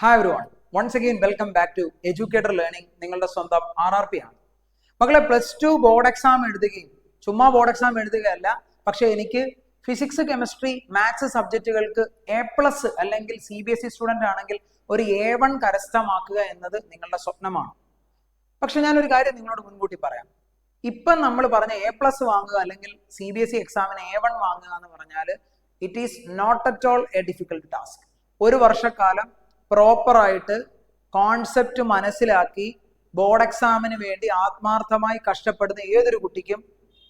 Hi everyone, once again welcome back to educator learning. നിങ്ങളുടെ സ്വന്തം RRP ആണ്. മക്കളെ, +2 ബോർഡ് എക്സാം എഴുതുകയും ചുമ്മാ ബോർഡ് എക്സാം എഴുതുകയല്ല, പക്ഷെ എനിക്ക് ഫിസിക്സ്, കെമിസ്ട്രി, മാത്സ് സബ്ജക്റ്റുകൾക്ക് A+ അല്ലെങ്കിൽ CBSE സ്റ്റുഡൻ്റ് ആണെങ്കിൽ ഒരു A1 കരസ്ഥമാക്കുക എന്നത് നിങ്ങളുടെ സ്വപ്നമാണ്. പക്ഷെ ഞാനൊരു കാര്യം നിങ്ങളോട് മുൻകൂട്ടി പറയാം. ഇപ്പം നമ്മൾ പറഞ്ഞ A+ വാങ്ങുക അല്ലെങ്കിൽ CBSE എക്സാമിന് A1 വാങ്ങുക എന്ന് പറഞ്ഞാൽ it is not at all a difficult task. ഒരു വർഷക്കാലം പ്രോപ്പറായിട്ട് കോൺസെപ്റ്റ് മനസ്സിലാക്കി ബോർഡ് എക്സാമിന് വേണ്ടി ആത്മാർത്ഥമായി കഷ്ടപ്പെടുന്ന ഏതൊരു കുട്ടിക്കും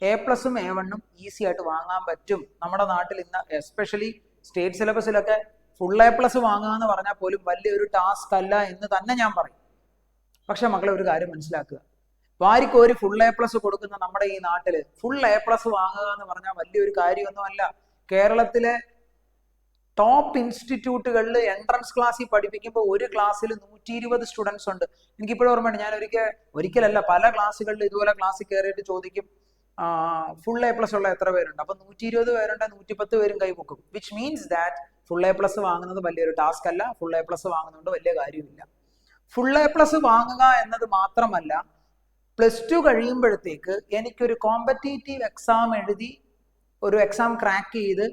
A+ഉം A1ഉം ഈസി ആയിട്ട് വാങ്ങാൻ പറ്റും. നമ്മുടെ നാട്ടിൽ ഇന്ന് എസ്പെഷ്യലി സ്റ്റേറ്റ് സിലബസിലൊക്കെ ഫുൾ A+ വാങ്ങുക എന്ന് പറഞ്ഞാൽ പോലും വലിയൊരു ടാസ്ക് അല്ല എന്ന് തന്നെ ഞാൻ പറയും. പക്ഷെ മക്കളെ, ഒരു കാര്യം മനസ്സിലാക്കുക, വാരിക്കോരി ഫുൾ A+ കൊടുക്കുന്ന നമ്മുടെ ഈ നാട്ടിൽ ഫുൾ A+ വാങ്ങുക എന്ന് പറഞ്ഞാൽ വലിയൊരു കാര്യമൊന്നും അല്ല. കേരളത്തിലെ ടോപ്പ് ഇൻസ്റ്റിറ്റ്യൂട്ടുകളിൽ എൻട്രൻസ് ക്ലാസ്സിൽ പഠിപ്പിക്കുമ്പോൾ ഒരു ക്ലാസ്സിൽ 120 സ്റ്റുഡൻസ് ഉണ്ട്. എനിക്കിപ്പോഴും ഓർമ്മയുണ്ട്, ഞാൻ ഒരിക്കലല്ല പല ക്ലാസ്സുകളിൽ ഇതുപോലെ ക്ലാസ്സിൽ കയറിയിട്ട് ചോദിക്കും ഫുൾ A+ ഉള്ള എത്ര പേരുണ്ട്. അപ്പൊ 120 പേരുണ്ട്, 110 പേരും കൈപൊക്കും. Which means that full A+ വാങ്ങുന്നത് വലിയൊരു ടാസ്ക് അല്ല. ഫുൾ A+ വാങ്ങുന്നതുകൊണ്ട് വലിയ കാര്യമില്ല. ഫുൾ A+ വാങ്ങുക എന്നത് മാത്രമല്ല, +2 കഴിയുമ്പോഴത്തേക്ക് എനിക്കൊരു കോമ്പറ്റേറ്റീവ് എക്സാം എഴുതി ഒരു എക്സാം ക്രാക്ക് ചെയ്ത്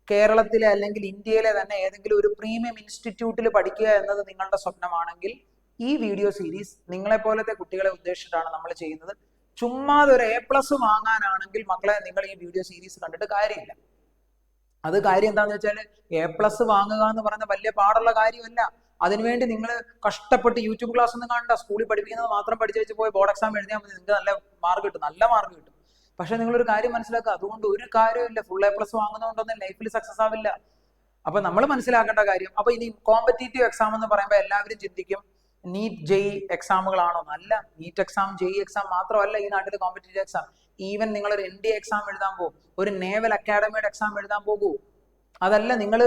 കേരളത്തിലെ അല്ലെങ്കിൽ ഇന്ത്യയിലെ തന്നെ ഏതെങ്കിലും ഒരു പ്രീമിയം ഇൻസ്റ്റിറ്റ്യൂട്ടിൽ പഠിക്കുക എന്നത് നിങ്ങളുടെ സ്വപ്നമാണെങ്കിൽ ഈ വീഡിയോ സീരീസ് നിങ്ങളെ പോലത്തെ കുട്ടികളെ ഉദ്ദേശിച്ചിട്ടാണ് നമ്മൾ ചെയ്യുന്നത്. ചുമ്മാതെ ഒരു A+ വാങ്ങാനാണെങ്കിൽ മക്കളെ, നിങ്ങൾ ഈ വീഡിയോ സീരീസ് കണ്ടിട്ട് കാര്യമില്ല. അത് കാര്യം എന്താണെന്ന് വെച്ചാൽ A+ വാങ്ങുക എന്ന് പറഞ്ഞ വലിയ പാടുള്ള കാര്യമല്ല. അതിനുവേണ്ടി നിങ്ങൾ കഷ്ടപ്പെട്ട് യൂട്യൂബ് ക്ലാസ് ഒന്നും കാണണ്ട. സ്കൂളിൽ പഠിപ്പിക്കുന്നത് മാത്രം പഠിച്ചു വെച്ച് പോയി ബോർഡ് എക്സാം എഴുതിയാൽ മതി. നിങ്ങൾക്ക് നല്ല മാർക്ക് കിട്ടും. പക്ഷെ നിങ്ങളൊരു കാര്യം മനസ്സിലാക്കുക, അതുകൊണ്ട് ഒരു കാര്യമില്ല. ഫുൾ A+ വാങ്ങുന്നതുകൊണ്ടൊന്നും ലൈഫിൽ സക്സസ് ആവില്ല. അപ്പൊ നമ്മൾ മനസ്സിലാക്കേണ്ട കാര്യം, അപ്പൊ ഇനി കോമ്പറ്റേറ്റീവ് എക്സാം എന്ന് പറയുമ്പോൾ എല്ലാവരും ചിന്തിക്കും നീറ്റ് JEE എക്സാമുകളാണോ? നല്ല നീറ്റ് എക്സാം JEE എക്സാം മാത്രമല്ല ഈ നാട്ടിലെ കോമ്പറ്റേറ്റീവ് എക്സാം. ഈവൻ നിങ്ങൾ ഒരു NDA എക്സാം എഴുതാൻ പോകും, ഒരു നേവൽ അക്കാഡമിയുടെ എക്സാം എഴുതാൻ പോകൂ. അതല്ല നിങ്ങൾ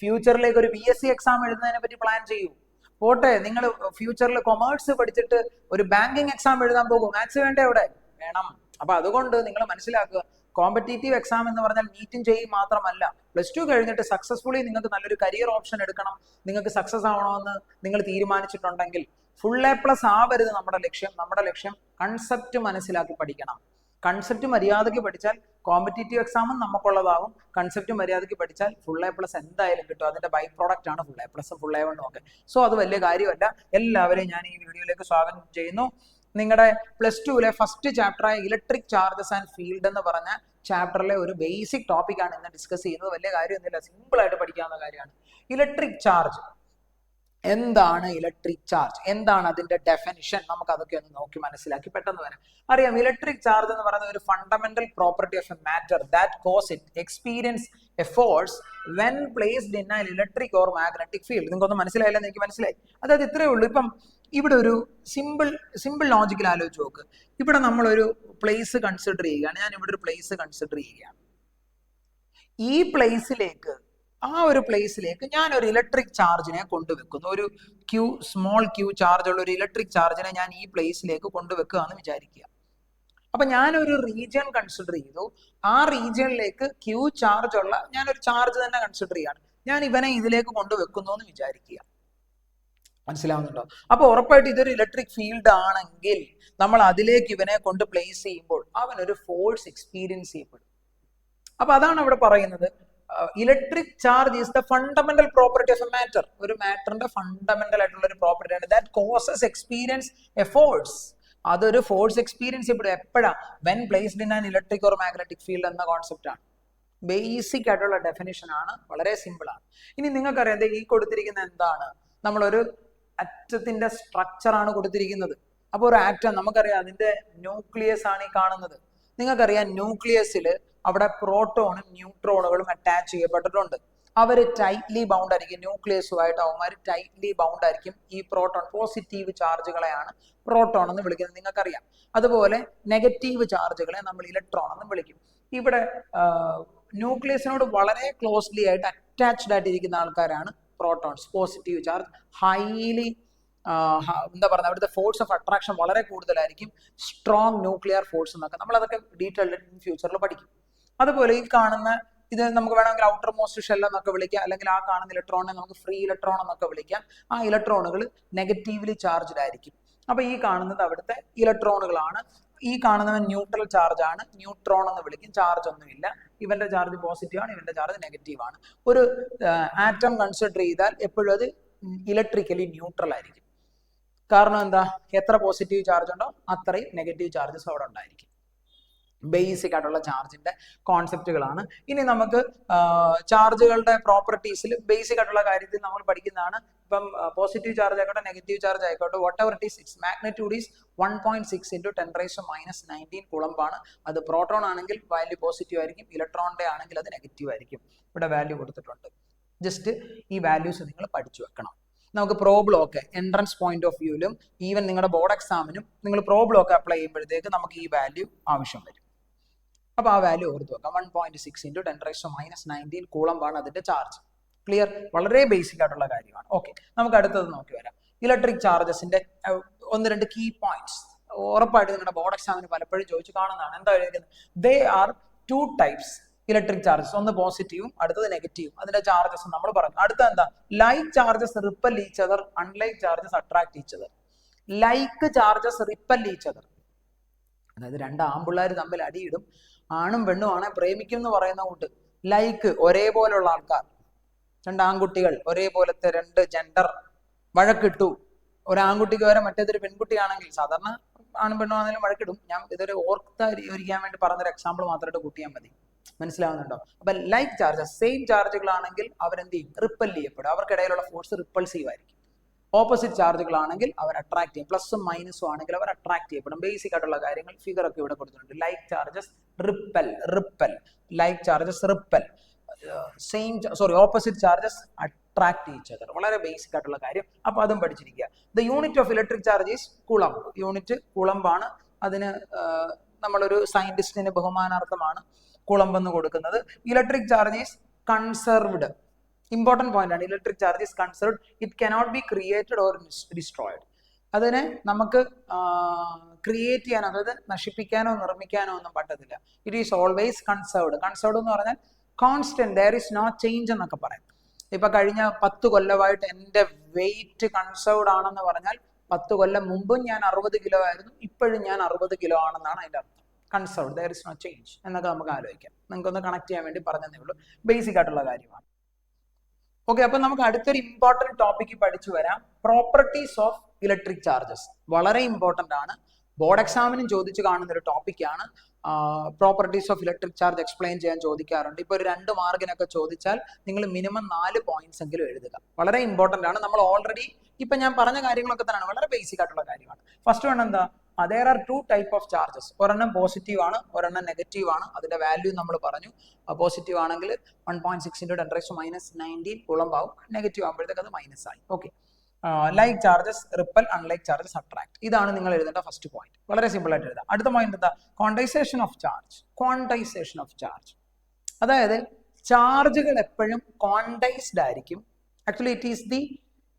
ഫ്യൂച്ചറിലേക്ക് ഒരു BSc എക്സാം എഴുതുന്നതിനെ പറ്റി പ്ലാൻ ചെയ്യൂ. പോട്ടെ, നിങ്ങൾ ഫ്യൂച്ചറിൽ കൊമേഴ്സ് പഠിച്ചിട്ട് ഒരു ബാങ്കിങ് എക്സാം എഴുതാൻ പോകും. മാത്സ് വേണ്ടേ? അവിടെ വേണം. അപ്പൊ അതുകൊണ്ട് നിങ്ങൾ മനസ്സിലാക്കുക, കോമ്പറ്റേറ്റീവ് എക്സാം എന്ന് പറഞ്ഞാൽ നീറ്റും JEE മാത്രമല്ല. +2 കഴിഞ്ഞിട്ട് സക്സസ്ഫുള്ളി നിങ്ങൾക്ക് നല്ലൊരു കരിയർ ഓപ്ഷൻ എടുക്കണം, നിങ്ങൾക്ക് സക്സസ് ആവണമെന്ന് നിങ്ങൾ തീരുമാനിച്ചിട്ടുണ്ടെങ്കിൽ ഫുൾ A+ ആവരുത് നമ്മുടെ ലക്ഷ്യം. നമ്മുടെ ലക്ഷ്യം കൺസെപ്റ്റ് മനസ്സിലാക്കി പഠിക്കണം. കൺസെപ്റ്റ് മര്യാദയ്ക്ക് പഠിച്ചാൽ കോമ്പറ്റേറ്റീവ് എക്സാമും നമുക്കുള്ളതാകും. കൺസെപ്റ്റ് മര്യാദയ്ക്ക് പഠിച്ചാൽ ഫുൾ A+ എന്തായാലും കിട്ടും. അതിന്റെ ബൈ പ്രോഡക്റ്റ് ആണ് ഫുൾ A+, ഫുൾ A1 ഒക്കെ. സോ അത് വലിയ കാര്യമല്ല. എല്ലാവരെയും ഞാൻ ഈ വീഡിയോയിലേക്ക് സ്വാഗതം ചെയ്യുന്നു. നിങ്ങളുടെ +2ലെ ഫസ്റ്റ് ചാപ്റ്ററായ ഇലക്ട്രിക് ചാർജസ് ആൻഡ് ഫീൽഡ് എന്ന് പറഞ്ഞ ചാപ്റ്ററിലെ ഒരു ബേസിക് ടോപ്പിക്കാണ് ഇന്ന് ഡിസ്കസ് ചെയ്യുന്നത്. വലിയ കാര്യമൊന്നുമില്ല, സിമ്പിൾ ആയിട്ട് പഠിക്കാവുന്ന കാര്യമാണ്. ഇലക്ട്രിക് ചാർജ് എന്താണ്? ഇലക്ട്രിക് ചാർജ് എന്താണ്? അതിന്റെ ഡെഫിനിഷൻ നമുക്ക് അതൊക്കെ ഒന്ന് നോക്കി മനസ്സിലാക്കി പെട്ടെന്ന് വരാം. അറിയാം, ഇലക്ട്രിക് ചാർജ് എന്ന് പറയുന്നത് ഒരു fundamental property of a matter that cause it experience a force when placed in an electric or magnetic field. നിങ്ങൾക്കൊന്നും മനസ്സിലായില്ലെന്ന് എനിക്ക് മനസ്സിലായി. അതായത് ഇത്രയേ ഉള്ളൂ. ഇപ്പം ഇവിടെ ഒരു സിമ്പിൾ ലോജിക്കൽ ആലോചിച്ച് നോക്ക്. ഇവിടെ നമ്മളൊരു പ്ലേസ് കൺസിഡർ ചെയ്യുകയാണ്. ഞാൻ ഇവിടെ ഒരു പ്ലേസ് കൺസിഡർ ചെയ്യുകയാണ്. ഈ പ്ലേസിലേക്ക്, ആ ഒരു പ്ലേസിലേക്ക് ഞാൻ ഒരു ഇലക്ട്രിക് ചാർജിനെ കൊണ്ടുവെക്കുന്നു. ഒരു സ്മോൾ q ചാർജ് ഉള്ള ഒരു ഇലക്ട്രിക് ചാർജിനെ ഞാൻ ഈ പ്ലേസിലേക്ക് കൊണ്ടുവെക്കുക എന്ന് വിചാരിക്കുക. അപ്പൊ ഞാനൊരു റീജിയൻ കൺസിഡർ ചെയ്തു. ആ റീജിയനിലേക്ക് q ചാർജ് ഉള്ള ഞാനൊരു ചാർജ് തന്നെ കൺസിഡർ ചെയ്യാണ്. ഞാൻ ഇവനെ ഇതിലേക്ക് കൊണ്ടുവെക്കുന്നു എന്ന് വിചാരിക്കുക. മനസ്സിലാവുന്നുണ്ടോ? അപ്പൊ ഉറപ്പായിട്ട് ഇതൊരു ഇലക്ട്രിക് ഫീൽഡ് ആണെങ്കിൽ നമ്മൾ അതിലേക്ക് ഇവനെ കൊണ്ട് പ്ലേസ് ചെയ്യുമ്പോൾ അവൻ ഒരു ഫോഴ്സ് എക്സ്പീരിയൻസ് ചെയ്യപ്പെടും. അപ്പൊ അതാണ് അവിടെ പറയുന്നത്, electric charge is the fundamental property of a matter. ഒരു മാറ്ററിന്റെ ഫണ്ടമെന്റൽ ആയിട്ടുള്ള ഒരു പ്രോപ്പർട്ടി ആണ് that causes experience a force. അതൊരു ഫോഴ്സ് എക്സ്പീരിയൻസ് ചെയ്യപ്പെടും. എപ്പോഴാ? When placed in an electric or magnetic field എന്ന കോൺസെപ്റ്റ് ആണ്. ബേസിക് ആയിട്ടുള്ള ഡെഫിനിഷൻ ആണ്, വളരെ സിമ്പിൾ ആണ്. ഇനി നിങ്ങൾക്കറിയാം, ഈ കൊടുത്തിരിക്കുന്ന എന്താണ്? നമ്മളൊരു ആറ്റത്തിന്റെ സ്ട്രക്ചർ ആണ് കൊടുത്തിരിക്കുന്നത്. അപ്പോൾ ഒരു ആറ്റം നമുക്കറിയാം, അതിന്റെ ന്യൂക്ലിയസ് ആണ് ഈ കാണുന്നത്. നിങ്ങൾക്കറിയാം, ന്യൂക്ലിയസിൽ അവിടെ പ്രോട്ടോണും ന്യൂട്രോണുകളും അറ്റാച്ച് ചെയ്യപ്പെട്ടിട്ടുണ്ട്. അവർ ടൈറ്റ്ലി ബൗണ്ട് ആയിരിക്കും. ന്യൂക്ലിയസുമായിട്ട് അവന്മാർ ടൈറ്റ്ലി ബൗണ്ട് ആയിരിക്കും. ഈ പ്രോട്ടോൺ, പോസിറ്റീവ് ചാർജുകളെയാണ് പ്രോട്ടോൺ എന്ന് വിളിക്കുന്നത്, നിങ്ങൾക്കറിയാം. അതുപോലെ നെഗറ്റീവ് ചാർജുകളെ നമ്മൾ ഇലക്ട്രോൺ എന്ന് വിളിക്കും. ഇവിടെ ന്യൂക്ലിയസിനോട് വളരെ ക്ലോസ്ലി ആയിട്ട് അറ്റാച്ച്ഡ് ആയിട്ടിരിക്കുന്ന ആൾക്കാരാണ് പ്രോട്ടോൺസ്. പോസിറ്റീവ് ചാർജ് ഹൈലി എന്താ പറയുക, അവിടുത്തെ ഫോഴ്സ് ഓഫ് അട്രാക്ഷൻ വളരെ കൂടുതലായിരിക്കും. സ്ട്രോങ് ന്യൂക്ലിയർ ഫോഴ്സ് എന്നൊക്കെ നമ്മൾ അതൊക്കെ ഡീറ്റെയിൽഡ് ഫ്യൂച്ചറിൽ പഠിക്കും. അതുപോലെ ഈ കാണുന്ന ഇത് നമുക്ക് വേണമെങ്കിൽ ഔട്ടർ മോസ്റ്റ് ഷെൽ എന്നൊക്കെ വിളിക്കാം, അല്ലെങ്കിൽ ആ കാണുന്ന ഇലക്ട്രോണിനെ നമുക്ക് ഫ്രീ ഇലക്ട്രോൺ എന്നൊക്കെ വിളിക്കാം. ആ ഇലക്ട്രോണുകൾ നെഗറ്റീവ്ലി ചാർജ്ഡ് ആയിരിക്കും. അപ്പൊ ഈ കാണുന്നത് അവിടുത്തെ ഇലക്ട്രോണുകളാണ്. ഈ കാണുന്നവൻ ന്യൂട്രൽ ചാർജ് ആണ്, ന്യൂട്രോൺ എന്ന് വിളിക്കും. ചാർജ് ഒന്നുമില്ല. ഇവന്റെ ചാർജ് പോസിറ്റീവ് ആണ്, ഇവന്റെ ചാർജ് നെഗറ്റീവ് ആണ്. ഒരു ആറ്റം കൺസിഡർ ചെയ്താൽ എപ്പോഴും അത് ഇലക്ട്രിക്കലി ന്യൂട്രൽ ആയിരിക്കും. കാരണം എന്താ? എത്ര പോസിറ്റീവ് ചാർജ് ഉണ്ടോ അത്രയും നെഗറ്റീവ് ചാർജസ് അവിടെ ഉണ്ടായിരിക്കും. ബേസിക് ആയിട്ടുള്ള ചാർജിന്റെ കോൺസെപ്റ്റുകളാണ്. ഇനി നമുക്ക് ചാർജുകളുടെ പ്രോപ്പർട്ടീസിൽ ബേസിക് ആയിട്ടുള്ള കാര്യത്തിൽ നമ്മൾ പഠിക്കുന്നതാണ്. ഇപ്പം പോസിറ്റീവ് ചാർജ് ആയിക്കോട്ടെ നെഗറ്റീവ് ചാർജ് ആയിക്കോട്ടെ, what ever it is, it's magnitude is 1.6 × 10⁻⁻19 Coulomb ആണ്. അത് പ്രോട്ടോൺ ആണെങ്കിൽ വാല്യൂ പോസിറ്റീവ് ആയിരിക്കും, ഇലക്ട്രോണിന്റെ ആണെങ്കിൽ അത് നെഗറ്റീവ് ആയിരിക്കും. ഇവിടെ വാല്യൂ കൊടുത്തിട്ടുണ്ട്. ജസ്റ്റ് ഈ വാല്യൂസ് നിങ്ങൾ പഠിച്ചു വെക്കണം. നമുക്ക് പ്രോ ബ്ലോക്ക് എൻട്രൻസ് പോയിന്റ് ഓഫ് വ്യൂവിലും ഈവൻ നിങ്ങളുടെ ബോർഡ് എക്സാമിനും നിങ്ങൾ പ്രോ ബ്ലോക്ക് അപ്ലൈ ചെയ്യുമ്പോഴത്തേക്ക് നമുക്ക് ഈ വാല്യൂ ആവശ്യം വരും. അപ്പൊ ആ വാല്യൂ ഓർത്ത് വെക്കാം. 1.6 × 10⁻⁻19 കൂളംബാണ് അതിന്റെ ചാർജ്. ക്ലിയർ? വളരെ ബേസിക് ആയിട്ടുള്ള കാര്യമാണ്. ഓക്കെ, നമുക്ക് അടുത്തത് നോക്കി വരാം. ഇലക്ട്രിക് ചാർജസിന്റെ 1-2 കീ പോയിന്റ്സ് ഉറപ്പായിട്ട് നിങ്ങളുടെ ബോർഡ് എക്സാമിന് പലപ്പോഴും ചോദിച്ചു കാണുന്നതാണ്. എന്താ എഴുതിയത്? They are 2 types electric charges. ഒന്ന് പോസിറ്റീവും അടുത്തത് നെഗറ്റീവും. അതിന്റെ ചാർജസ് നമ്മൾ പറഞ്ഞു. അടുത്ത എന്താ? Like charges ripple each other, unlike charges attract each other. Like charges ripple each other, അതായത് രണ്ട് ആൺപിള്ളേർ തമ്മിൽ അടിയിടും, ആണും പെണ്ണും ആണെ പ്രേമിക്കും എന്ന് പറയുന്ന കൂട്ട്. ലൈക്ക് ഒരേപോലുള്ള ആൾക്കാർ, രണ്ട് ആൺകുട്ടികൾ ഒരേപോലത്തെ രണ്ട് ജെൻഡർ വഴക്കിട്ടു. ഒരു ആൺകുട്ടിക്ക് വരെ മറ്റേതൊരു പെൺകുട്ടിയാണെങ്കിൽ, സാധാരണ ആണും പെണ്ണും ആണെങ്കിലും വഴക്കിടും. ഞാൻ ഇതൊരു ഓർക്കാൻ വേണ്ടി പറഞ്ഞൊരു എക്സാമ്പിൾ മാത്രമായിട്ട് കൂട്ടിയാൽ മതി. മനസ്സിലാവുന്നുണ്ടോ? അപ്പൊ ലൈക്ക് ചാർജസ് സെയിം ചാർജുകളാണെങ്കിൽ അവരെന്ത് ചെയ്യും? റിപ്പൽ ചെയ്യപ്പെടും. അവർക്കിടയിലുള്ള ഫോഴ്സ് റിപ്പൾസീവ് ആയിരിക്കും. ഓപ്പോസിറ്റ് ചാർജുകളാണെങ്കിൽ അവർ അട്രാക്ട് ചെയ്യും. പ്ലസും മൈനസും ആണെങ്കിൽ അവർ അട്രാക്ട് ചെയ്യപ്പെടും. ബേസിക് ആയിട്ടുള്ള കാര്യങ്ങൾ ഫിഗർ ഒക്കെ ഇവിടെ കൊടുത്തിട്ടുണ്ട്. Like charges repel, like charges repel, opposite charges attract each other. വളരെ ബേസിക് ആയിട്ടുള്ള കാര്യം. അപ്പൊ അതും പഠിച്ചിരിക്കുക. The unit of electric charge is coulomb. Unit കൂളംബാണ്. അതിന് നമ്മളൊരു സയന്റിസ്റ്റിന് ബഹുമാനാർത്ഥമാണ് കൂളംബ് എന്ന് കൊടുക്കുന്നത്. Electric charge is conserved. Important point ആണ്. Electric charge is conserved. It cannot be created or destroyed. അതിനെ നമുക്ക് ക്രിയേറ്റ് ചെയ്യാനോ, അതായത് നശിപ്പിക്കാനോ നിർമ്മിക്കാനോ ഒന്നും പറ്റത്തില്ല. It is always conserved. Conserved എന്ന് പറഞ്ഞാൽ constant, there is no change എന്നൊക്കെ പറയാം. ഇപ്പൊ കഴിഞ്ഞ 10 കൊല്ലമായിട്ട് എന്റെ വെയിറ്റ് കൺസർവ്ഡ് ആണെന്ന് പറഞ്ഞാൽ 10 കൊല്ലം മുമ്പും ഞാൻ 60 കിലോ ആയിരുന്നു, ഇപ്പോഴും ഞാൻ 60 കിലോ ആണെന്നാണ് അതിന്റെ അർത്ഥം. Conserved, there is no change എന്നൊക്കെ നമുക്ക് ആലോചിക്കാം. നിങ്ങൾക്കൊന്ന് കണക്ട് ചെയ്യാൻ വേണ്ടി പറഞ്ഞതേ ഉള്ളൂ. ബേസിക് ആയിട്ടുള്ള കാര്യമാണ്. ഓക്കെ, അപ്പൊ നമുക്ക് അടുത്തൊരു ഇമ്പോർട്ടന്റ് ടോപ്പിക്ക് പഠിച്ചു വരാം. Properties of electric charges. വളരെ ഇമ്പോർട്ടന്റ് ആണ്. ബോർഡ് എക്സാമിനും ചോദിച്ചു കാണുന്ന ഒരു ടോപ്പിക്കാണ്. Properties of electric charge explain ചെയ്യാൻ ചോദിക്കാറുണ്ട്. ഇപ്പൊ ഒരു 2 മാർക്കിനൊക്കെ ചോദിച്ചാൽ നിങ്ങൾ മിനിമം 4 പോയിന്റ്സ് എങ്കിലും എഴുതുക. വളരെ ഇമ്പോർട്ടന്റ് ആണ്. നമ്മൾ ഓൾറെഡി ഇപ്പൊ ഞാൻ പറഞ്ഞ കാര്യങ്ങളൊക്കെ തന്നെയാണ്, വളരെ ബേസിക് ആയിട്ടുള്ള കാര്യമാണ്. ഫസ്റ്റ് വൺ എന്താ? there are 2 type of charges. ഒരെണ്ണം പോസിറ്റീവ് ആണ്, ഒരെണ്ണം നെഗറ്റീവ് ആണ്. അതിന്റെ വാല്യൂ നമ്മൾ പറഞ്ഞു. പോസിറ്റീവ് ആണെങ്കിൽ 1.6 × 10⁻⁻19 കൂളംബ് ആവും. നെഗറ്റീവ് ആകുമ്പോഴത്തേക്ക് അത് മൈനസ് ആയി. Okay, like charges ripple, unlike charges attract. ഇതാണ് നിങ്ങൾ എഴുതേണ്ട ഫസ്റ്റ് പോയിന്റ്. വളരെ സിമ്പിൾ ആയിട്ട് എഴുതാം. അടുത്ത പോയിന്റ് എന്താ? Quantisation of charge. Quantisation of charge, അതായത് ചാർജുകൾ എപ്പോഴും ക്വാണ്ടൈസ്ഡ് ആയിരിക്കും. Actually it is the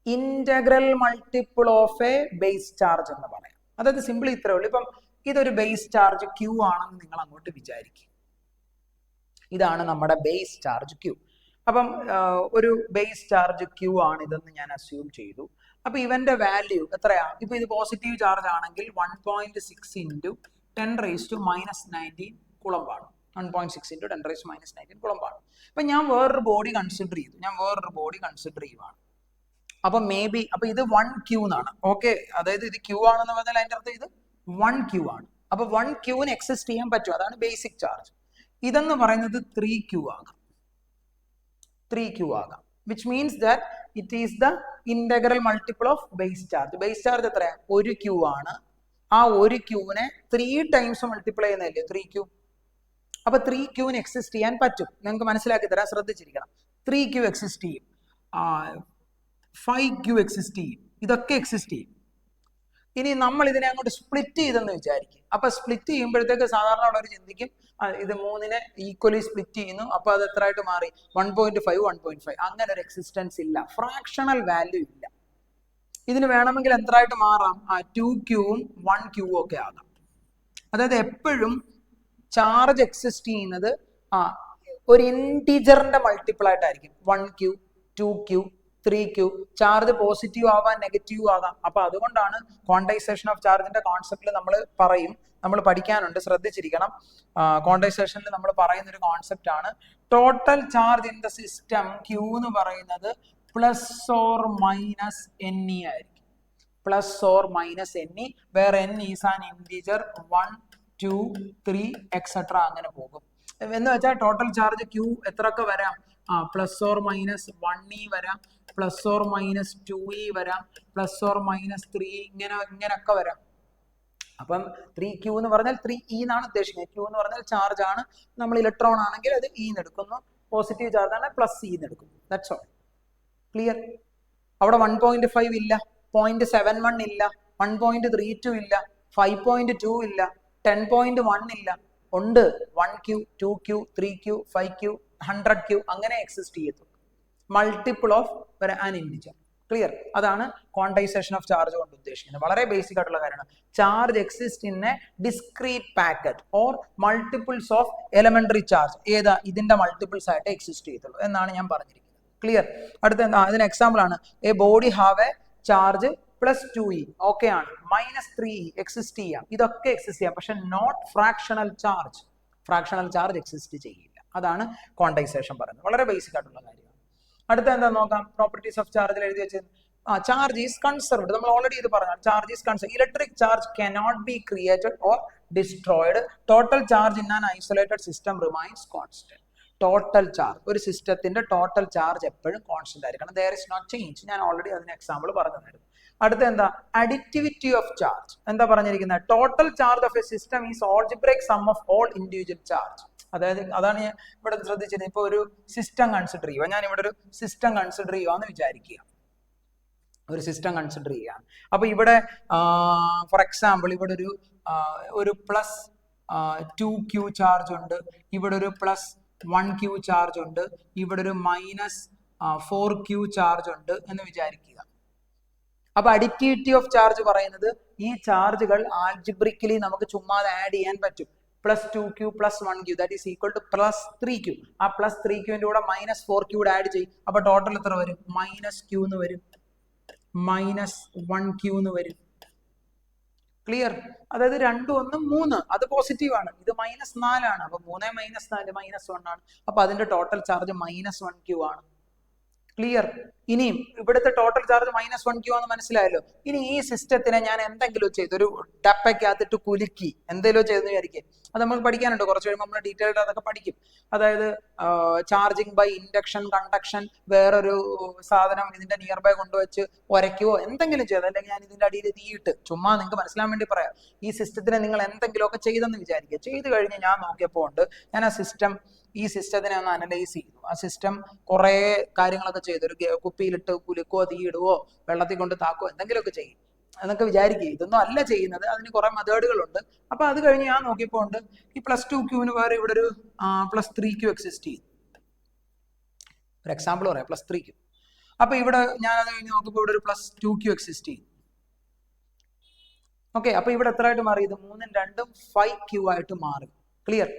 integral multiple of A base charge എന്ന് പറയാം. അതായത് സിമ്പിൾ ഇത്രേ ഉള്ളൂ. ഇപ്പം ഇതൊരു ബേസ് ചാർജ് Q ആണെന്ന് നിങ്ങൾ അങ്ങോട്ട് വിചാരിക്കും. ഇതാണ് നമ്മുടെ ബേസ് ചാർജ് Q. അപ്പം ഒരു ബേസ് ചാർജ് Q ആണ് ഇതെന്ന് ഞാൻ അസ്യൂം ചെയ്തു. അപ്പൊ ഇവന്റെ വാല്യൂ എത്രയാ? ഇപ്പൊ ഇത് പോസിറ്റീവ് ചാർജ് ആണെങ്കിൽ 1.6 × 10⁻⁻19 കൂളംബാണ്. 1.6 × 10⁻⁻19 കൂളംബാണ്. അപ്പൊ ഞാൻ വേറൊരു ബോഡി കൺസിഡർ ചെയ്യുവാണ്. അപ്പൊ മേ ബി അപ്പൊ ഇത് 1Q എന്നാണ്. ഓക്കെ, അതായത് ഇത് Q ആണെന്ന് പറഞ്ഞാൽ അതിന്റെ അർത്ഥം ഇത് 1Q ആണ്. അപ്പൊ 1Q എക്സിസ്റ്റ് ചെയ്യാൻ പറ്റും. അതാണ് ബേസിക് ചാർജ്. ഇതെന്ന് പറയുന്നത് 3Q ആകാം. Which means that it is the integral multiple of base charge. Base charge എത്രയാ? 1Q ആണ്. ആ 1Qനെ 3 ടൈംസ് മൾട്ടിപ്ലൈ ചെയ്യുന്നതല്ലേ 3Q. അപ്പൊ 3Q എക്സിസ്റ്റ് ചെയ്യാൻ പറ്റും. നിങ്ങൾക്ക് മനസ്സിലാക്കി തരാം, ശ്രദ്ധിച്ചിരിക്കണം. 3Q എക്സിസ്റ്റ് ചെയ്യും, 5Q എക്സിസ്റ്റ് ചെയ്യും, ഇതൊക്കെ എക്സിസ്റ്റ് ചെയ്യും. ഇനി നമ്മൾ ഇതിനെ അങ്ങോട്ട് സ്പ്ലിറ്റ് ചെയ്തെന്ന് വിചാരിക്കും. അപ്പൊ സ്പ്ലിറ്റ് ചെയ്യുമ്പോഴത്തേക്ക് സാധാരണ ഉള്ളവർ ചിന്തിക്കും ഇത് 3നെ ഈക്വലി സ്പ്ലിറ്റ് ചെയ്യുന്നു, അപ്പൊ അത് എത്ര ആയിട്ട് മാറി? 1.5, 1.5. അങ്ങനെ ഒരു എക്സിസ്റ്റൻസ് ഇല്ല. ഫ്രാക്ഷണൽ വാല്യൂ ഇല്ല. ഇതിന് വേണമെങ്കിൽ എത്രയായിട്ട് മാറാം? 2Qവും 1Qവും ഒക്കെ ആകാം. അതായത് എപ്പോഴും ചാർജ് എക്സിസ്റ്റ് ചെയ്യുന്നത് ഒരു ഇൻറ്റീജറിന്റെ മൾട്ടിപ്പിൾ ആയിട്ടായിരിക്കും 1Q 2Q 3Q. Charge positive ആവാം നെഗറ്റീവ് ആകാം. അപ്പൊ അതുകൊണ്ടാണ് ക്വാണ്ടൈസേഷൻ ഓഫ് ചാർജിന്റെ കോൺസെപ്റ്റിൽ നമ്മൾ പഠിക്കാനുണ്ട്, ശ്രദ്ധിച്ചിരിക്കണം. ക്വാണ്ടൈസേഷനിൽ നമ്മൾ പറയുന്ന ഒരു കോൺസെപ്റ്റ് ആണ് total charge in the system Q എന്ന് പറയുന്നത് പ്ലസ് ഓർ മൈനസ് NE ആയിരിക്കും. പ്ലസ് ഓർ മൈനസ് NE, വേറെ N is an integer 1 2 3 etcetera അങ്ങനെ പോകും. എന്ന് വെച്ചാൽ ടോട്ടൽ ചാർജ് Q എത്രയൊക്കെ വരാം, പ്ലസ് ഓർ മൈനസ് 1E വരാം, പ്ലസ് ഓർ മൈനസ് 2E വരാം, പ്ലസ് ഓർ മൈനസ് 3 ഇങ്ങനെയൊക്കെ വരാം. അപ്പം 3Q എന്ന് പറഞ്ഞാൽ 3E എന്നാണ് ഉദ്ദേശിക്കുന്നത്. Q എന്ന് പറഞ്ഞാൽ ചാർജ് ആണ്. നമ്മൾ ഇലക്ട്രോൺ ആണെങ്കിൽ അത് E എന്ന് എടുക്കുന്നു, പോസിറ്റീവ് ചാർജ് ആണ് പ്ലസ് E എന്ന് എടുക്കുന്നു. That's all. ക്ലിയർ? അവിടെ 1.5 ഇല്ല, 0.71 ഇല്ല, 1.32 ഇല്ല, 5.2 ഇല്ല, 10.1 ഇല്ല. ഉണ്ട് 1Q 2Q 3Q 5Q 100Q അങ്ങനെ എക്സിസ്റ്റ് ചെയ്യത്തുള്ളൂ. Multiple of an integer. Clear? അതാണ് ക്വാണ്ടൈസേഷൻ ഓഫ് ചാർജ് കൊണ്ട് ഉദ്ദേശിക്കുന്നത്. വളരെ ബേസിക് ആയിട്ടുള്ള കാര്യമാണ്. Charge exist in A discrete packet or multiples of elementary charge. ഏതാ? ഇതിന്റെ മൾട്ടിപ്പിൾസ് ആയിട്ട് എക്സിസ്റ്റ് ചെയ്യത്തുള്ളൂ എന്നാണ് ഞാൻ പറഞ്ഞിരിക്കുന്നത്. ക്ലിയർ? അടുത്ത എന്താ? അതിന് എക്സാമ്പിൾ ആണ് a body have a charge plus 2E okay ആണ്, മൈനസ് 3E എക്സിസ്റ്റ് ചെയ്യാം, ഇതൊക്കെ എക്സിസ്റ്റ് ചെയ്യാം. പക്ഷെ not fractional charge. Fractional charge exist ചെയ്യില്ല. അതാണ് ക്വാണ്ടൈസേഷൻ പറയുന്നത്. വളരെ ബേസിക് ആയിട്ടുള്ള കാര്യമാണ്. അടുത്ത എന്താ നോക്കാം? പ്രോപ്പർട്ടീസ് ഓഫ് ചാർജിൽ എഴുതി വെച്ചത് ചാർജ് ഈസ് കൺസർവ്ഡ്. നമ്മൾ ഓൾറെഡി ഇത് പറഞ്ഞു. Charge is conserved. Electric charge cannot be created or destroyed. Total charge in an isolated system remains constant. Total charge, ഒരു സിസ്റ്റത്തിന്റെ ടോട്ടൽ ചാർജ് എപ്പോഴും കോൺസ്റ്റന്റ് ആയിരിക്കണം. there is no change. ഞാൻ already അതിന് example പറഞ്ഞതായിരുന്നു. അടുത്ത എന്താ? Additivity of charge. എന്താ പറഞ്ഞിരിക്കുന്നത്? Total charge of A system is algebraic sum of all individual charge. അതായത് അതാണ് ഞാൻ ഇവിടെ ശ്രദ്ധിച്ചത്. ഇപ്പൊ ഒരു സിസ്റ്റം കൺസിഡർ ചെയ്യുക, ഞാൻ ഇവിടെ ഒരു സിസ്റ്റം കൺസിഡർ ചെയ്യുവാന്ന് വിചാരിക്കുക. ഒരു സിസ്റ്റം കൺസിഡർ ചെയ്യുകയാണ്. അപ്പൊ ഇവിടെ ഫോർ എക്സാമ്പിൾ ഇവിടെ ഒരു പ്ലസ് 2Q ചാർജ് ഉണ്ട്, ഇവിടെ ഒരു പ്ലസ് 1Q ചാർജ് ഉണ്ട്, ഇവിടെ ഒരു മൈനസ് 4Q ചാർജ് ഉണ്ട് എന്ന് വിചാരിക്കുക. അപ്പൊ അഡിറ്റിവിറ്റി ഓഫ് ചാർജ് പറയുന്നത് ഈ ചാർജുകൾ ആൽജിബ്രിക്കലി നമുക്ക് ചുമ്മാതെ ആഡ് ചെയ്യാൻ പറ്റും. Plus 2Q plus 1Q that is equal two plus 3Q. ആ പ്ലസ് 3Qന്റെ കൂടെ മൈനസ് 4Q കൂടെ ആഡ് ചെയ്യും. അപ്പൊ ടോട്ടൽ എത്ര വരും? മൈനസ് Q എന്ന് വരും, മൈനസ് 1Q എന്ന് വരും. ക്ലിയർ? അതായത് 2 1 3, അത് പോസിറ്റീവ് ആണ്, ഇത് മൈനസ് 4 ആണ്. അപ്പൊ 3 മൈനസ് 4 മൈനസ് 1 ആണ്. അപ്പൊ അതിന്റെ ടോട്ടൽ ചാർജ് മൈനസ് 1Q ആണ്. ക്ലിയർ? ഇനിയും ഇവിടുത്തെ ടോട്ടൽ ചാർജ് മൈനസ് 1Q ആണെന്ന് മനസ്സിലായല്ലോ. ഇനി ഈ സിസ്റ്റത്തിനെ ഞാൻ എന്തെങ്കിലും ചെയ്ത് ഒരു ഡപ്പയ്ക്കകത്തിട്ട് കുലുക്കി എന്തെങ്കിലും ചെയ്തെന്ന് വിചാരിക്കും. അത് നമുക്ക് പഠിക്കാനുണ്ട്, കുറച്ച് കഴിയുമ്പോൾ നമ്മൾ ഡീറ്റെയിൽഡ് അതൊക്കെ പഠിക്കും. അതായത് ചാർജിങ് ബൈ ഇൻഡക്ഷൻ കണ്ടക്ഷൻ, വേറൊരു സാധനം ഇതിന്റെ നിയർ ബൈ കൊണ്ടുവച്ച് ഉരയ്ക്കുവോ എന്തെങ്കിലും ചെയ്ത്, അല്ലെങ്കിൽ ഞാൻ ഇതിന്റെ അടിയിൽ തീയിട്ട്, ചുമ്മാ നിങ്ങൾക്ക് മനസ്സിലാൻ വേണ്ടി പറയാം. ഈ സിസ്റ്റത്തിനെ നിങ്ങൾ എന്തെങ്കിലുമൊക്കെ ചെയ്തെന്ന് വിചാരിക്കുക. ചെയ്ത് കഴിഞ്ഞ് ഞാൻ നോക്കിയപ്പോൾ ഉണ്ട്, ഞാൻ ഈ സിസ്റ്റത്തിനെ ഒന്ന് അനലൈസ് ചെയ്തു. ആ സിസ്റ്റം കുറെ കാര്യങ്ങളൊക്കെ ചെയ്തു. ഒരു കുപ്പിയിലിട്ട് കുലുക്കോ തീയിടുവോ വെള്ളത്തിൽ കൊണ്ട് താക്കോ എന്തെങ്കിലുമൊക്കെ ചെയ്യും എന്നൊക്കെ വിചാരിക്കുക. ഇതൊന്നും അല്ല ചെയ്യുന്നത്, അതിന് കുറെ മെത്തേഡുകളുണ്ട്. അപ്പൊ അത് കഴിഞ്ഞ് ഞാൻ നോക്കിയപ്പോൾ ഉണ്ട് ഈ പ്ലസ് 2Qന് വേറെ ഇവിടെ ഒരു പ്ലസ് 3Q എക്സിസ്റ്റ് ചെയ്യും. ഒരു എക്സാമ്പിൾ പറയാം, പ്ലസ് 3Q. അപ്പൊ ഇവിടെ ഞാൻ അത് കഴിഞ്ഞ് നോക്കിയപ്പോൾ ഇവിടെ ഒരു പ്ലസ് 2Q എക്സിസ്റ്റ് ചെയ്യും. ഓക്കെ, അപ്പൊ ഇവിടെ എത്ര ആയിട്ട് മാറി? ഇത് 3ഉം 2ഉം 5Q ആയിട്ട് മാറി. ക്ലിയർ?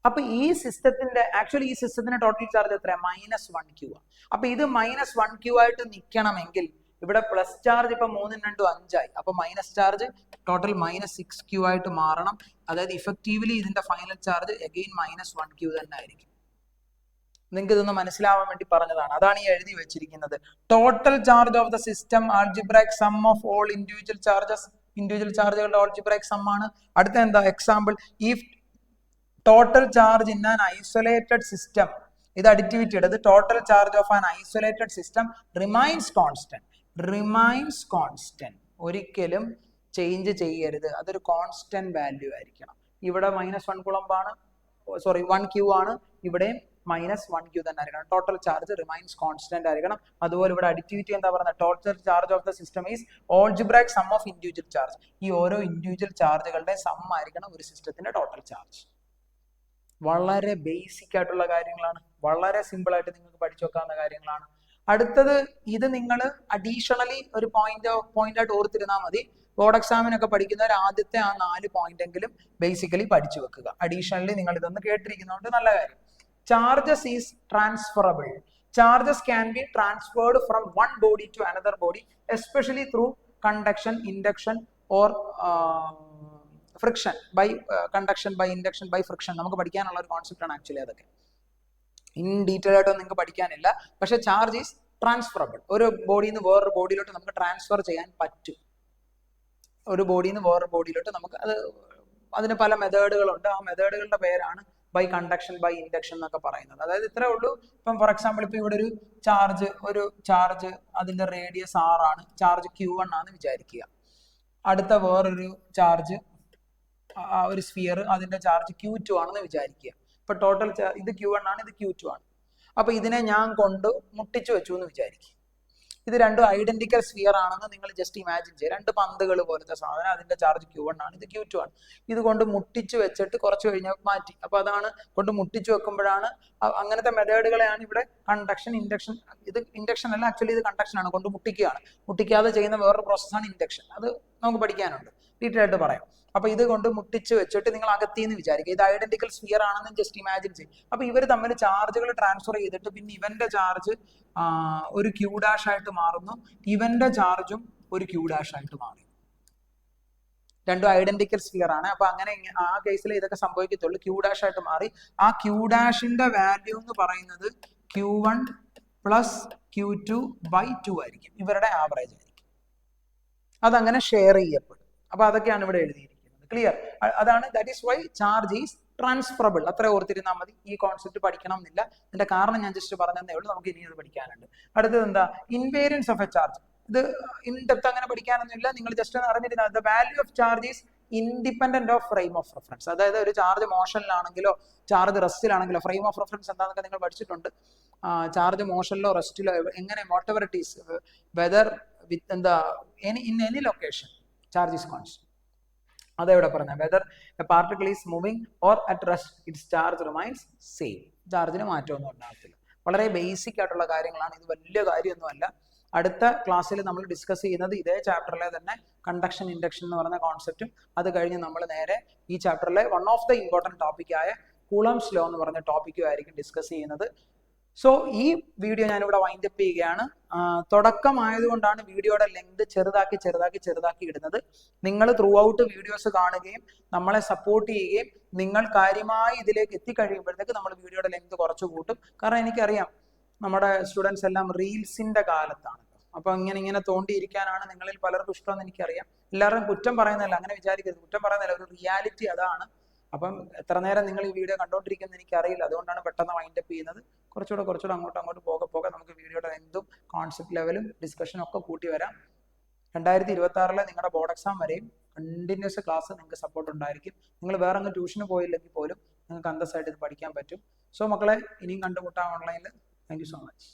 അപ്പൊ ഈ സിസ്റ്റത്തിന്റെ ആക്ച്വലി ഈ സിസ്റ്റത്തിന്റെ ടോട്ടൽ ചാർജ് എത്ര? മൈനസ് 1Q ആണ്. അപ്പൊ ഇത് മൈനസ് 1Q ആയിട്ട് നിൽക്കണമെങ്കിൽ ഇവിടെ പ്ലസ് ചാർജ് ഇപ്പൊ 3ഉം 2ഉം 5 ആയി. അപ്പൊ minus charge total minus 6Q ആയിട്ട് മാറണം. അതായത് ഇഫക്റ്റീവ്ലി ഇതിന്റെ final charge again minus 1Q തന്നെ ആയിരിക്കും. നിങ്ങൾക്ക് ഇതൊന്ന് മനസ്സിലാവാൻ വേണ്ടി പറഞ്ഞതാണ്. അതാണ് ഈ എഴുതി വെച്ചിരിക്കുന്നത്. Total charge of the system algebraic sum of all individual charges. Individual ചാർജുകളുടെ ആൾജിബ്രൈക് സം ആണ്. അടുത്ത എന്താ? Example if total charge in an isolated system, ഇത് അഡിറ്റിവിറ്റി എടുത്ത് total charge of an isolated system remains constant. Remains constant, ഒരിക്കലും change ചെയ്യരുത്, അതൊരു constant value ആയിരിക്കണം. ഇവിടെ മൈനസ് 1 കുളമ്പ് ആണ്, സോറി 1Q ആണ്, ഇവിടെയും മൈനസ് 1Q തന്നെ ആയിരിക്കണം. ടോട്ടൽ ചാർജ് റിമൈൻസ് കോൺസ്റ്റന്റ് ആയിരിക്കണം. അതുപോലെ ഇവിടെ അഡിറ്റിവിറ്റി എന്താ പറയുന്നത്? Total charge of the system is algebraic sum of individual charge. ഈ ഓരോ ഇൻഡിവിജ്വൽ ചാർജുകളുടെ സം ആയിരിക്കണം ഒരു സിസ്റ്റത്തിന്റെ ടോട്ടൽ ചാർജ്. വളരെ ബേസിക് ആയിട്ടുള്ള കാര്യങ്ങളാണ്, വളരെ സിമ്പിൾ ആയിട്ട് നിങ്ങൾക്ക് പഠിച്ചു വെക്കാവുന്ന കാര്യങ്ങളാണ്. അടുത്തത് ഇത് നിങ്ങൾ അഡീഷണലി ഒരു പോയിന്റ് ആയിട്ട് ഓർത്തിരുന്നാൽ മതി. ബോർഡ് എക്സാമിനൊക്കെ പഠിക്കുന്നവർ ആദ്യത്തെ ആ 4 പോയിന്റ് എങ്കിലും ബേസിക്കലി പഠിച്ചു വെക്കുക. അഡീഷണലി നിങ്ങൾ ഇതൊന്ന് കേട്ടിരിക്കുന്നതുകൊണ്ട് നല്ല കാര്യം. charges is transferable. Charges can be transferred from one body to another body, especially through conduction, induction or friction by conduction, by induction, by friction. നമുക്ക് പഠിക്കാനുള്ള ഒരു കോൺസെപ്റ്റ് ആണ് ആക്ച്വലി അതൊക്കെ. ഇൻ ഡീറ്റെയിൽ ആയിട്ടൊന്നും നിങ്ങൾക്ക് പഠിക്കാനില്ല. പക്ഷെ ചാർജ് ഈസ് ട്രാൻസ്ഫറബിൾ. ഒരു ബോഡിയിൽ നിന്ന് വേറൊരു ബോഡിയിലോട്ട് നമുക്ക് ട്രാൻസ്ഫർ ചെയ്യാൻ പറ്റും. ഒരു ബോഡിയിൽ നിന്ന് വേറൊരു ബോഡിയിലോട്ട് നമുക്ക് അതിന് പല മെത്തേഡുകളുണ്ട്. ആ മെത്തേഡുകളുടെ പേരാണ് ബൈ കണ്ടക്ഷൻ, ബൈ ഇൻഡക്ഷൻ എന്നൊക്കെ പറയുന്നത്. അതായത് ഇത്രേ ഉള്ളൂ. ഇപ്പം ഫോർ എക്സാമ്പിൾ ഇപ്പം ഇവിടെ ഒരു ചാർജ് അതിന്റെ റേഡിയസ് R ആണ്, ചാർജ് Q1 ആണെന്ന് വിചാരിക്കുക. അടുത്ത വേറൊരു ചാർജ്, ഒരു സ്ഫിയർ, അതിന്റെ ചാർജ് Q2 ആണെന്ന് വിചാരിക്കുക. ഇപ്പൊ ടോട്ടൽ ഇത് Q1 ആണ്, ഇത് Q2 ആണ്. അപ്പൊ ഇതിനെ ഞാൻ കൊണ്ട് മുട്ടിച്ചു വെച്ചു എന്ന് വിചാരിക്കും. ഇത് രണ്ടും ഐഡന്റിക്കൽ സ്ഫിയർ ആണെന്ന് നിങ്ങൾ ജസ്റ്റ് ഇമാജിൻ ചെയ്യുക. രണ്ട് പന്തുകൾ പോലത്തെ സാധനം, അതിന്റെ ചാർജ് Q1 ആണ്, ഇത് Q2 ആണ്. ഇത് കൊണ്ട് മുട്ടിച്ചു വെച്ചിട്ട് കുറച്ച് കഴിഞ്ഞാൽ മാറ്റി. അപ്പൊ അതാണ് കൊണ്ട് മുട്ടിച്ചു വെക്കുമ്പോഴാണ്, അങ്ങനത്തെ മെത്തേഡുകളെയാണ് ഇവിടെ കണ്ടക്ഷൻ, ഇൻഡക്ഷൻ. ഇത് ഇൻഡക്ഷൻ അല്ല, ആക്ച്വലി ഇത് കണ്ടക്ഷൻ ആണ്, കൊണ്ട് മുട്ടിക്കുകയാണ്. മുട്ടിക്കാതെ ചെയ്യുന്ന വേറൊരു പ്രോസസ്സാണ് ഇൻഡക്ഷൻ. അത് നമുക്ക് പഠിക്കാനുണ്ട്, ഡീറ്റെയിൽ ആയിട്ട് പറയാം. അപ്പൊ ഇത് കൊണ്ട് മുട്ടിച്ച് വെച്ചിട്ട് നിങ്ങൾ അകത്തിന്ന് വിചാരിക്കുക. ഇത് ഐഡന്റിക്കൽ സ്ഫിയർ ആണെന്ന് ജസ്റ്റ് ഇമാജിൻ ചെയ്യും. അപ്പൊ ഇവർ തമ്മിൽ ചാർജുകൾ ട്രാൻസ്ഫർ ചെയ്തിട്ട് പിന്നെ ഇവന്റെ ചാർജ് ഒരു Q' ആയിട്ട് മാറുന്നു, ഇവന്റെ ചാർജും ഒരു Q' ആയിട്ട് മാറി. രണ്ടും ഐഡന്റിക്കൽ സ്ഫിയർ ആണ്. അപ്പൊ അങ്ങനെ ആ കേസിൽ ഇതൊക്കെ സംഭവിക്കത്തുള്ളൂ. Q' ആയിട്ട് മാറി. ആ Q' വാല്യൂ എന്ന് പറയുന്നത് Q1 പ്ലസ് Q2/2 ആയിരിക്കും. ഇവരുടെ ആവറേജ് ആയിരിക്കും. അതങ്ങനെ ഷെയർ ചെയ്യപ്പെടും. അപ്പൊ അതൊക്കെയാണ് ഇവിടെ എഴുതിയിരിക്കുന്നത്. ക്ലിയർ? അതാണ്, that is why charge is transferable. അത്ര ഓർത്തിരുന്നാൽ മതി. ഈ കോൺസെപ്റ്റ് പഠിക്കണം എന്നില്ല. ഇതിന്റെ കാരണം ഞാൻ ജസ്റ്റ് പറഞ്ഞതേ ഉള്ളൂ. നമുക്ക് ഇനി അത് പഠിക്കാനുണ്ട്. അടുത്തത് എന്താ? Invariance of a charge. ഇത് ഇൻ ഡെപ്ത് അങ്ങനെ പഠിക്കാനൊന്നുമില്ല. നിങ്ങൾ ജസ്റ്റ് ഒന്ന് അറിഞ്ഞിരുന്നാൽ the value of charge is independent of frame of reference. അതായത് ഒരു ചാർജ് മോഷനിലാണെങ്കിലോ ചാർജ് റെസ്റ്റിലാണെങ്കിലോ, ഫ്രെയിം ഓഫ് റെഫറൻസ് എന്താണെന്നൊക്കെ നിങ്ങൾ പഠിച്ചിട്ടുണ്ട്. ചാർജ് മോഷനിലോ റെസ്റ്റിലോ എങ്ങനെ, whatever it is, whether with എന്താ in any location charge is constant. അതെവിടെ പറഞ്ഞ whether a particle is moving or at rest it's charge remains same. ചാർജിന് മാറ്റമൊന്നും ഉണ്ടാകത്തില്ല. വളരെ ബേസിക് ആയിട്ടുള്ള കാര്യങ്ങളാണ്. ഇത് വലിയ കാര്യമൊന്നുമല്ല. അടുത്ത ക്ലാസ്സിൽ നമ്മൾ ഡിസ്കസ് ചെയ്യുന്നത് ഇതേ ചാപ്റ്ററിലെ തന്നെ കണ്ടക്ഷൻ, ഇൻഡക്ഷൻ എന്ന് പറയുന്ന കോൺസെപ്റ്റും, അത് കഴിഞ്ഞ് നമ്മൾ നേരെ ഈ ചാപ്റ്ററിലെ വൺ ഓഫ് ദ ഇമ്പോർട്ടൻറ്റ് ടോപ്പിക്കായ കൂളംസ് ലോ എന്ന് പറഞ്ഞ ടോപ്പിക്കും ആയിരിക്കും ഡിസ്കസ് ചെയ്യുന്നത്. സോ ഈ വീഡിയോ ഞാനിവിടെ വൈൻഡ് അപ്പ് ചെയ്യുകയാണ്. തുടക്കമായതുകൊണ്ടാണ് വീഡിയോയുടെ ലെങ്ത് ചെറുതാക്കി ഇടുന്നത്. നിങ്ങൾ ത്രൂ ഔട്ട് വീഡിയോസ് കാണുകയും നമ്മളെ സപ്പോർട്ട് ചെയ്യുകയും നിങ്ങൾ കാര്യമായി ഇതിലേക്ക് എത്തിക്കഴിയുമ്പോഴത്തേക്ക് നമ്മൾ വീഡിയോയുടെ ലെങ്ത് കുറച്ച് കൂട്ടും. കാരണം എനിക്കറിയാം നമ്മുടെ സ്റ്റുഡൻസ് എല്ലാം റീൽസിന്റെ കാലത്താണ്. അപ്പൊ ഇങ്ങനെ തോണ്ടിയിരിക്കാനാണ് നിങ്ങളിൽ പലർക്കും ഇഷ്ടമെന്ന് എനിക്കറിയാം. എല്ലാവരും കുറ്റം പറയുന്നതല്ല, അങ്ങനെ വിചാരിക്കരുത്. കുറ്റം പറയുന്നതല്ല, ഒരു റിയാലിറ്റി അതാണ്. അപ്പം എത്ര നേരം നിങ്ങൾ ഈ വീഡിയോ കണ്ടോണ്ടിരിക്കുന്നത് എനിക്കറിയില്ല. അതുകൊണ്ടാണ് പെട്ടെന്ന് വൈൻഡ് അപ്പ് ചെയ്യുന്നത്. കുറച്ചുകൂടെ അങ്ങോട്ട് പോകെ നമുക്ക് വീഡിയോയുടെ ലെങ്തും കോൺസെപ്റ്റ് ലെവലും ഡിസ്കഷനും ഒക്കെ കൂട്ടി വരാം. 2026 നിങ്ങളുടെ ബോർഡ് എക്സാം വരെയും കണ്ടിന്യൂസ് ക്ലാസ് നിങ്ങൾക്ക് സപ്പോർട്ട് ഉണ്ടായിരിക്കും. നിങ്ങൾ വേറെ അങ്ങ് ട്യൂഷന് പോയില്ലെങ്കിൽ പോലും നിങ്ങൾക്ക് അന്തസ്സായിട്ട് ഇത് പഠിക്കാൻ പറ്റും. സോ മക്കളെ, ഇനിയും കണ്ടുമുട്ടാം ഓൺലൈനിൽ. Thank you so much.